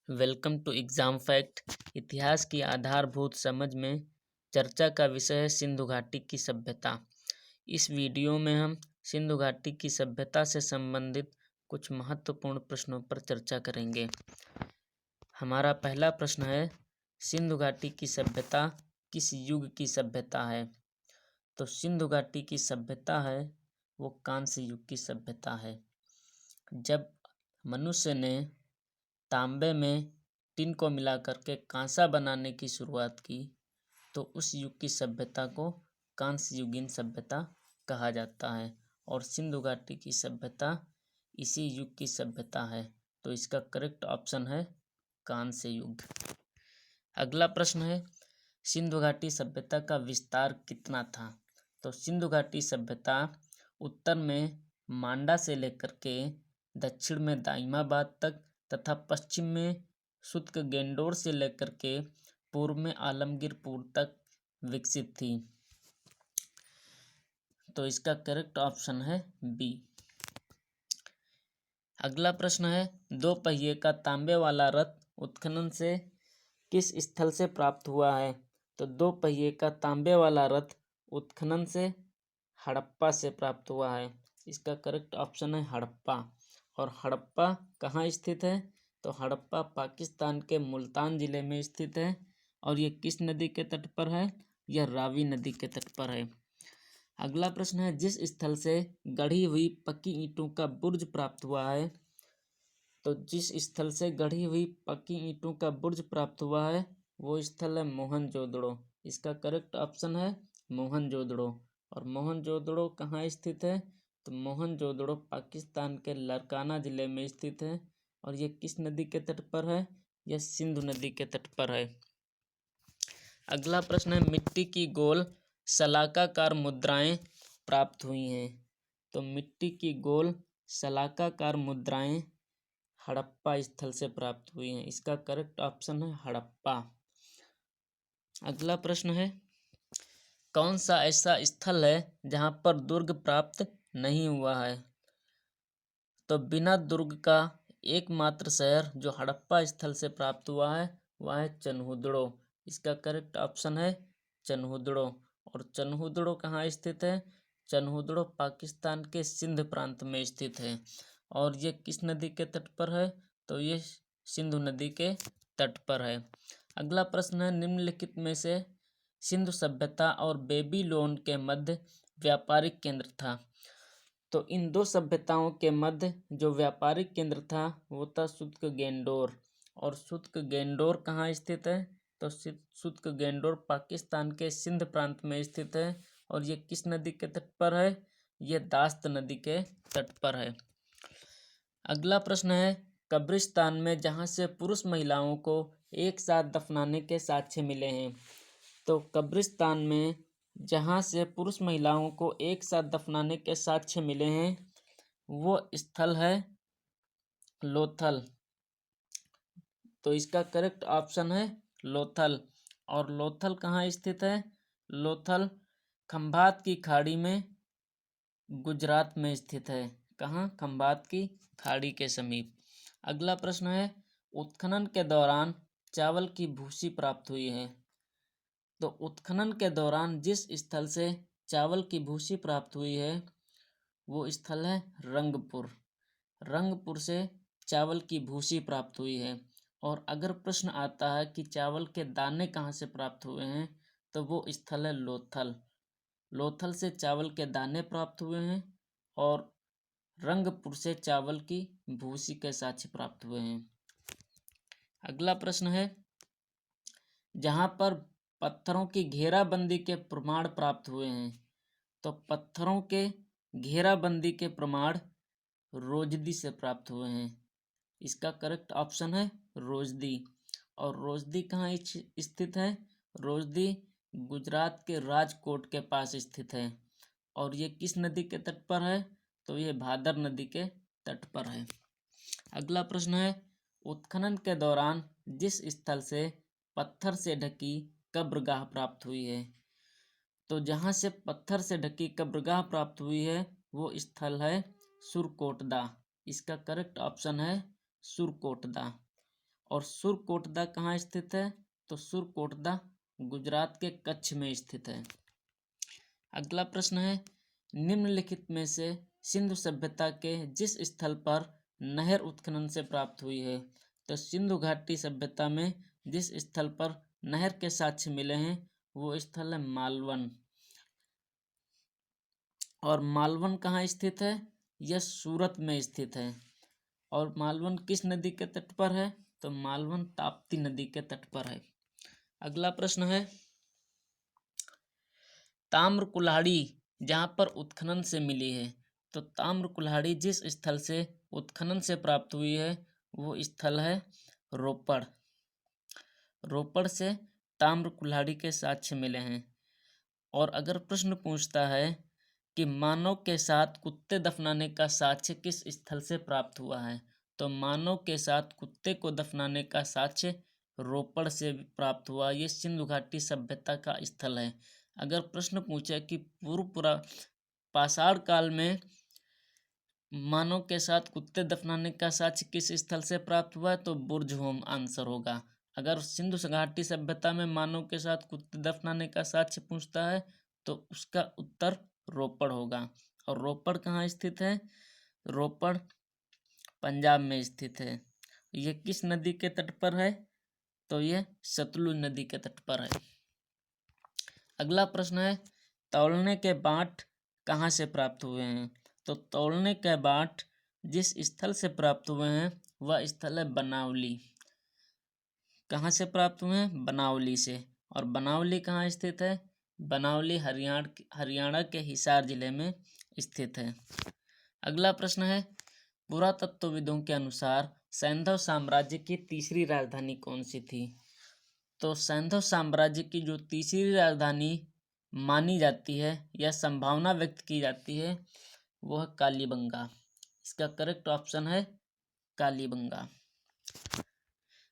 Welcome to exam fact. इतिहास की आधारभूत समझ में चर्चा का विषय है सिंधु घाटी की सभ्यता। इस वीडियो में हम सिंधु घाटी की सभ्यता से संबंधित कुछ महत्वपूर्ण प्रश्नों पर चर्चा करेंगे। हमारा पहला प्रश्न है, सिंधु घाटी की सभ्यता किस युग की सभ्यता है? तो सिंधु घाटी की सभ्यता है वो कांस्य युग की सभ्यता है। जब मनुष्य ने तांबे में टिन को मिला करके कांसा बनाने की शुरुआत की तो उस युग की सभ्यता को कांस्य युगीन सभ्यता कहा जाता है और सिंधु घाटी की सभ्यता इसी युग की सभ्यता है। तो इसका करेक्ट ऑप्शन है कांस्य युग। अगला प्रश्न है, सिंधु घाटी सभ्यता का विस्तार कितना था? तो सिंधु घाटी सभ्यता उत्तर में मांडा से लेकर के दक्षिण में दाइमाबाद तक तथा पश्चिम में सुत्कगेंडोर से लेकर के पूर्व में आलमगीरपुर तक विकसित थी। तो इसका करेक्ट ऑप्शन है बी। अगला प्रश्न है, दो पहिए का तांबे वाला रथ उत्खनन से किस स्थल से प्राप्त हुआ है? तो दो पहिए का तांबे वाला रथ उत्खनन से हड़प्पा से प्राप्त हुआ है। इसका करेक्ट ऑप्शन है हड़प्पा। और हड़प्पा कहाँ स्थित है? तो हड़प्पा पाकिस्तान के मुल्तान जिले में स्थित है और ये किस नदी के तट पर है? यह रावी नदी के तट पर है। अगला प्रश्न है, जिस स्थल से गढ़ी हुई पक्की ईंटों का बुर्ज प्राप्त हुआ है? तो जिस स्थल से गढ़ी हुई पक्की ईंटों का बुर्ज प्राप्त हुआ है वो स्थल है मोहनजोदड़ो। इसका करेक्ट ऑप्शन है मोहनजोदड़ो। और मोहनजोदड़ो कहाँ स्थित है? तो मोहनजोदड़ो पाकिस्तान के लरकाना जिले में स्थित है और ये किस नदी के तट पर है? यह सिंधु नदी के तट पर है। अगला प्रश्न है, मिट्टी की गोल शलाकाकार मुद्राएं प्राप्त हुई हैं। तो मिट्टी की गोल शलाकाकार मुद्राएं हड़प्पा स्थल से प्राप्त हुई हैं। इसका करेक्ट ऑप्शन है हड़प्पा। अगला प्रश्न है, कौन सा ऐसा स्थल है जहां पर दुर्ग प्राप्त नहीं हुआ है? तो बिना दुर्ग का एकमात्र शहर जो हड़प्पा स्थल से प्राप्त हुआ है वह है चनहुदड़ो। इसका करेक्ट ऑप्शन है चनहुदड़ो। और चनहुदड़ो कहाँ स्थित है? चनहुदड़ो पाकिस्तान के सिंध प्रांत में स्थित है और ये किस नदी के तट पर है? तो ये सिंधु नदी के तट पर है। अगला प्रश्न है, निम्नलिखित में से सिंधु सभ्यता और बेबीलोन के मध्य व्यापारिक केंद्र था? तो इन दो सभ्यताओं के मध्य जो व्यापारिक केंद्र था वो था सुत्कगेंडोर। और सुत्कगेंडोर कहाँ स्थित है? तो सुत्कगेंडोर पाकिस्तान के सिंध प्रांत में स्थित है और ये किस नदी के तट पर है? ये दास्त नदी के तट पर है। अगला प्रश्न है, कब्रिस्तान में जहाँ से पुरुष महिलाओं को एक साथ दफनाने के साक्ष्य मिले हैं? तो कब्रिस्तान में जहाँ से पुरुष महिलाओं को एक साथ दफनाने के साक्ष्य मिले हैं वो स्थल है लोथल। तो इसका करेक्ट ऑप्शन है लोथल। और लोथल कहाँ स्थित है? लोथल खंभात की खाड़ी में गुजरात में स्थित है। कहाँ? खंभात की खाड़ी के समीप। अगला प्रश्न है, उत्खनन के दौरान चावल की भूसी प्राप्त हुई है। तो उत्खनन के दौरान जिस स्थल से चावल की भूसी प्राप्त हुई है वो स्थल है रंगपुर। रंगपुर से चावल की भूसी प्राप्त हुई है। और अगर प्रश्न आता है कि चावल के दाने कहाँ से प्राप्त हुए हैं तो वो स्थल है लोथल। लोथल से चावल के दाने प्राप्त हुए हैं और रंगपुर से चावल की भूसी के साक्ष्य प्राप्त हुए हैं। अगला प्रश्न है, जहाँ पर पत्थरों की घेराबंदी के प्रमाण प्राप्त हुए हैं? तो पत्थरों के घेराबंदी के प्रमाण रोजदी से प्राप्त हुए हैं। इसका करेक्ट ऑप्शन है रोजदी। और रोजदी कहाँ स्थित है? रोजदी गुजरात के राजकोट के पास स्थित है और ये किस नदी के तट पर है? तो ये भादर नदी के तट पर है। अगला प्रश्न है, उत्खनन के दौरान जिस स्थल से पत्थर से ढकी कब्रगाह प्राप्त हुई है? तो जहाँ से पत्थर से ढकी कब्रगाह प्राप्त हुई है वो स्थल है सुरकोटदा। इसका करेक्ट ऑप्शन है सुरकोटदा। और सुरकोटदा कहाँ स्थित है? तो सुरकोटदा गुजरात के कच्छ में स्थित है। अगला प्रश्न है, निम्नलिखित में से सिंधु सभ्यता के जिस स्थल पर नहर उत्खनन से प्राप्त हुई है? तो सिंधु घाटी सभ्यता में जिस स्थल पर नहर के साक्ष्य मिले हैं वो स्थल है मालवन। और मालवन कहाँ स्थित है? यह सूरत में स्थित है। और मालवन किस नदी के तट पर है? तो मालवन ताप्ती नदी के तट पर है। अगला प्रश्न है, ताम्र कुल्हाड़ी जहाँ पर उत्खनन से मिली है? तो ताम्र कुल्हाड़ी जिस स्थल से उत्खनन से प्राप्त हुई है वो स्थल है रोपड़। रोपड़ से ताम्र कुल्हाड़ी के साक्ष्य मिले हैं। और अगर प्रश्न पूछता है कि मानव के साथ कुत्ते दफनाने का साक्ष्य किस स्थल से प्राप्त हुआ है? तो मानव के साथ कुत्ते को दफनाने का साक्ष्य रोपड़ से प्राप्त हुआ। ये सिंधु घाटी सभ्यता का स्थल है। अगर प्रश्न पूछे कि पूर्व पाषाण काल में मानव के साथ कुत्ते दफनाने का साक्ष्य किस स्थल से प्राप्त हुआ है? तो बुर्जहोम आंसर होगा। अगर सिंधु घाटी सभ्यता में मानव के साथ कुत्ते दफनाने का साक्ष्य पूछता है तो उसका उत्तर रोपड़ होगा। और रोपड़ कहाँ स्थित है? रोपड़ पंजाब में स्थित है। यह किस नदी के तट पर है? तो यह सतलुज नदी के तट पर है। अगला प्रश्न है, तौलने के बाट कहाँ से प्राप्त हुए हैं? तो तौलने के बाट जिस स्थल से प्राप्त हुए हैं वह स्थल है बनावली। कहाँ से प्राप्त हुए हैं? बनावली से। और बनावली कहाँ स्थित है? बनावली हरियाणा के हिसार जिले में स्थित है। अगला प्रश्न है, पुरातत्वविदों के अनुसार सैंधव साम्राज्य की तीसरी राजधानी कौन सी थी? तो सैंधव साम्राज्य की जो तीसरी राजधानी मानी जाती है या संभावना व्यक्त की जाती है वह कालीबंगा। इसका करेक्ट ऑप्शन है कालीबंगा।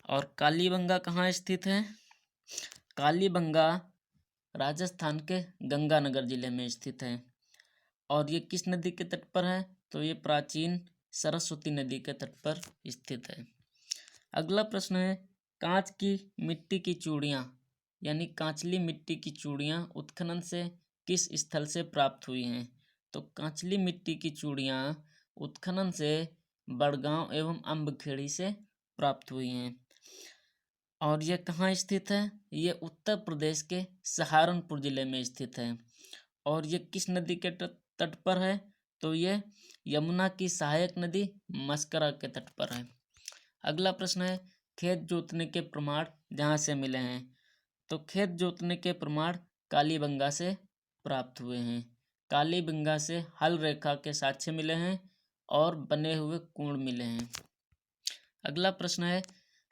और कालीबंगा कहाँ स्थित है? कालीबंगा राजस्थान के गंगानगर जिले में स्थित है। और ये किस नदी के तट पर है? तो ये प्राचीन सरस्वती नदी के तट पर स्थित है। अगला प्रश्न है, कांच की मिट्टी की चूड़ियाँ यानी कांचली मिट्टी की चूड़ियाँ उत्खनन से किस स्थल से प्राप्त हुई हैं? तो कांचली मिट्टी की चूड़ियाँ उत्खनन से बड़गांव एवं अम्बखेड़ी से प्राप्त हुई हैं। और ये कहाँ स्थित है? ये उत्तर प्रदेश के सहारनपुर जिले में स्थित है। और ये किस नदी के तट पर है? तो ये यमुना की सहायक नदी मस्करा के तट पर है। अगला प्रश्न है, खेत जोतने के प्रमाण जहाँ से मिले हैं? तो खेत जोतने के प्रमाण कालीबंगा से प्राप्त हुए हैं। कालीबंगा से हल रेखा के साक्ष्य मिले हैं और बने हुए कुंड मिले हैं। अगला प्रश्न है,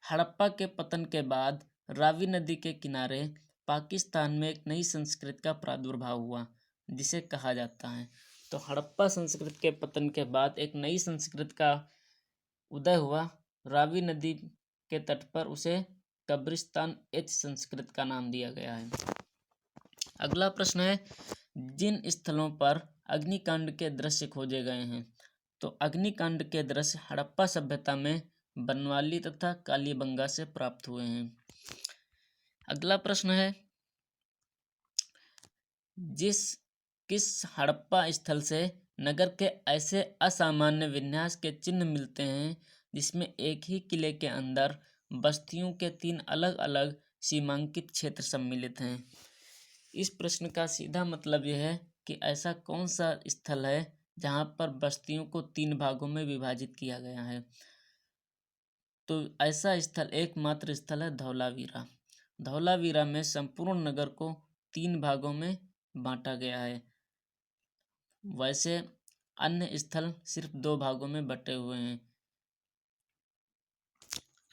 हड़प्पा के पतन के बाद रावी नदी के किनारे पाकिस्तान में एक नई संस्कृति का प्रादुर्भाव हुआ जिसे कहा जाता है? तो हड़प्पा संस्कृति के पतन के बाद एक नई संस्कृति का उदय हुआ रावी नदी के तट पर, उसे कब्रिस्तान एच संस्कृत का नाम दिया गया है। अगला प्रश्न है, जिन स्थलों पर अग्निकांड के दृश्य खोजे गए हैं? तो अग्निकांड के दृश्य हड़प्पा सभ्यता में बनवाली तथा कालीबंगा से प्राप्त हुए हैं। अगला प्रश्न है, किस हड़प्पा स्थल से नगर के ऐसे असामान्य विन्यास के चिन्ह मिलते हैं जिसमें एक ही किले के अंदर बस्तियों के 3 अलग अलग सीमांकित क्षेत्र सम्मिलित हैं? इस प्रश्न का सीधा मतलब यह है कि ऐसा कौन सा स्थल है जहां पर बस्तियों को 3 भागों में विभाजित किया गया है? तो ऐसा स्थल एकमात्र स्थल है धौलावीरा। धौलावीरा में संपूर्ण नगर को 3 भागों में बांटा गया है। वैसे अन्य स्थल सिर्फ 2 भागों में बटे हुए हैं।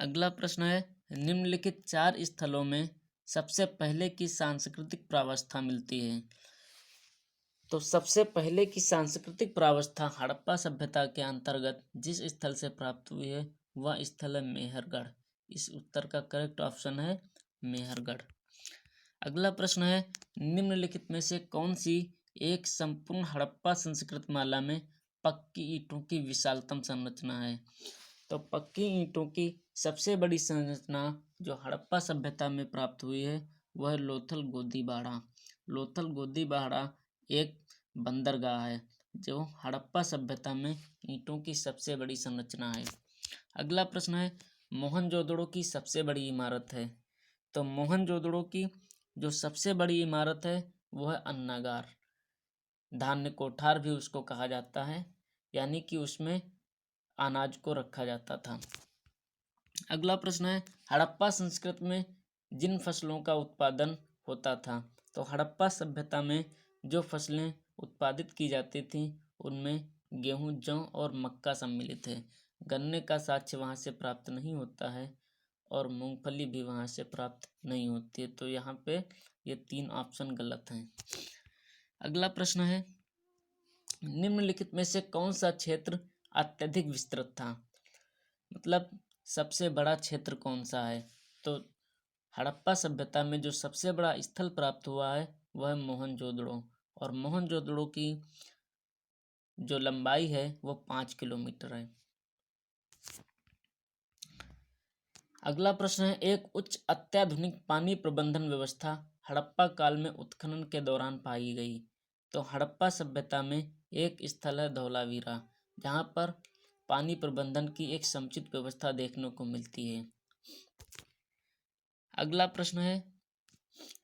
अगला प्रश्न है, निम्नलिखित 4 स्थलों में सबसे पहले की सांस्कृतिक प्रावस्था मिलती है? तो सबसे पहले की सांस्कृतिक प्रावस्था हड़प्पा सभ्यता के अंतर्गत जिस स्थल से प्राप्त हुई है वह स्थल है मेहरगढ़। इस उत्तर का करेक्ट ऑप्शन है मेहरगढ़। अगला प्रश्न है, निम्नलिखित में से कौन सी एक संपूर्ण हड़प्पा संस्कृत माला में पक्की ईंटों की विशालतम संरचना है? तो पक्की ईंटों की सबसे बड़ी संरचना जो हड़प्पा सभ्यता में प्राप्त हुई है वह लोथल गोदीबाड़ा। लोथल गोदीबाड़ा एक बंदरगाह है जो हड़प्पा सभ्यता में ईंटों की सबसे बड़ी संरचना है। अगला प्रश्न है मोहनजोदड़ो की सबसे बड़ी इमारत है। तो मोहनजोदड़ो की जो सबसे बड़ी इमारत है वह है अन्नागार। धान्य कोठार भी उसको कहा जाता है, यानी कि उसमें अनाज को रखा जाता था। अगला प्रश्न है हड़प्पा संस्कृति में जिन फसलों का उत्पादन होता था। तो हड़प्पा सभ्यता में जो फसलें उत्पादित की जाती थी उनमें गेहूं, जौ और मक्का सम्मिलित है। गन्ने का साक्ष्य वहाँ से प्राप्त नहीं होता है और मूंगफली भी वहाँ से प्राप्त नहीं होती है। तो यहाँ पे ये 3 ऑप्शन गलत हैं। अगला प्रश्न है निम्नलिखित में से कौन सा क्षेत्र अत्यधिक विस्तृत था, मतलब सबसे बड़ा क्षेत्र कौन सा है। तो हड़प्पा सभ्यता में जो सबसे बड़ा स्थल प्राप्त हुआ है वह मोहनजोदड़ो, और मोहनजोदड़ो की जो लंबाई है वो 5 किलोमीटर है। अगला प्रश्न है एक उच्च अत्याधुनिक पानी प्रबंधन व्यवस्था हड़प्पा काल में उत्खनन के दौरान पाई गई। तो हड़प्पा सभ्यता में एक स्थल है धौलावीरा, जहाँ पर पानी प्रबंधन की एक समुचित व्यवस्था देखने को मिलती है। अगला प्रश्न है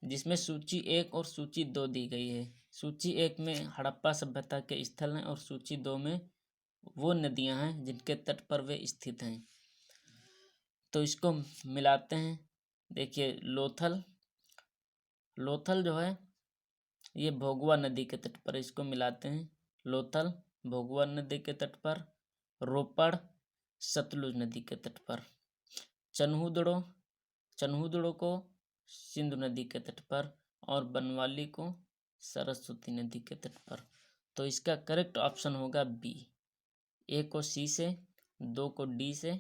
जिसमें सूची 1 और सूची 2 दी गई है। सूची 1 में हड़प्पा सभ्यता के स्थल हैं और सूची 2 में वो नदियां हैं जिनके तट पर वे स्थित हैं। तो इसको मिलाते हैं। देखिए लोथल जो है ये भोगवा नदी के तट पर, इसको मिलाते हैं। लोथल भोगवा नदी के तट पर, रोपड़ सतलुज नदी के तट पर, चन्हूदड़ो को सिंधु नदी के तट पर और बनवाली को सरस्वती नदी के तट पर। तो इसका करेक्ट ऑप्शन होगा बी। 1 को सी से, 2 को डी से,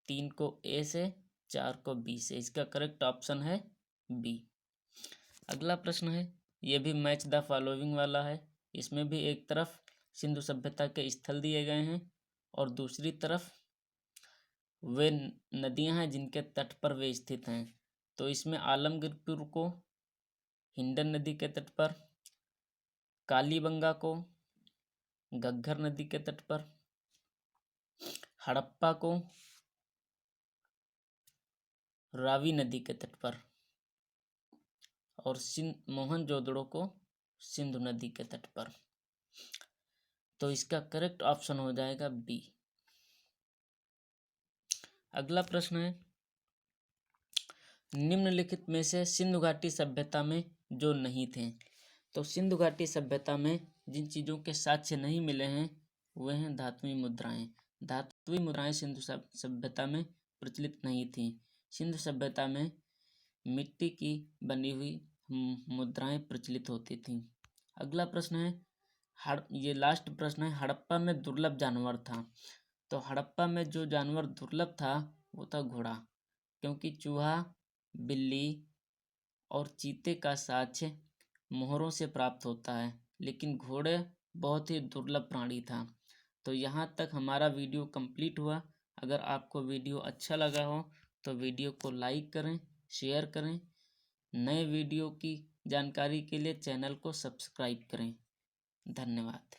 3 को ए से, 4 को बी से। इसका करेक्ट ऑप्शन है बी। अगला प्रश्न है ये भी मैच द फॉलोइंग वाला है। इसमें भी एक तरफ सिंधु सभ्यता के स्थल दिए गए हैं और दूसरी तरफ वे नदियां हैं जिनके तट पर वे स्थित हैं। तो इसमें आलमगीरपुर को हिंडन नदी के तट पर, कालीबंगा को घग्गर नदी के तट पर, हड़प्पा को रावी नदी के तट पर और मोहनजोदड़ो को सिंधु नदी के तट पर। तो इसका करेक्ट ऑप्शन हो जाएगा बी। अगला प्रश्न है निम्नलिखित में से सिंधु घाटी सभ्यता में जो नहीं थे। तो सिंधु घाटी सभ्यता में जिन चीज़ों के साक्ष्य नहीं मिले हैं वह हैं धातुई मुद्राएं। धातुई मुद्राएं सिंधु सभ्यता में प्रचलित नहीं थी। सिंधु सभ्यता में मिट्टी की बनी हुई मुद्राएं प्रचलित होती थीं। अगला प्रश्न है ये लास्ट प्रश्न है हड़प्पा में दुर्लभ जानवर था। तो हड़प्पा में जो जानवर दुर्लभ था वो था घोड़ा, क्योंकि चूहा, बिल्ली और चीते का साक्ष्य मोहरों से प्राप्त होता है, लेकिन घोड़े बहुत ही दुर्लभ प्राणी था। तो यहाँ तक हमारा वीडियो कंप्लीट हुआ। अगर आपको वीडियो अच्छा लगा हो तो वीडियो को लाइक करें, शेयर करें। नए वीडियो की जानकारी के लिए चैनल को सब्सक्राइब करें। धन्यवाद।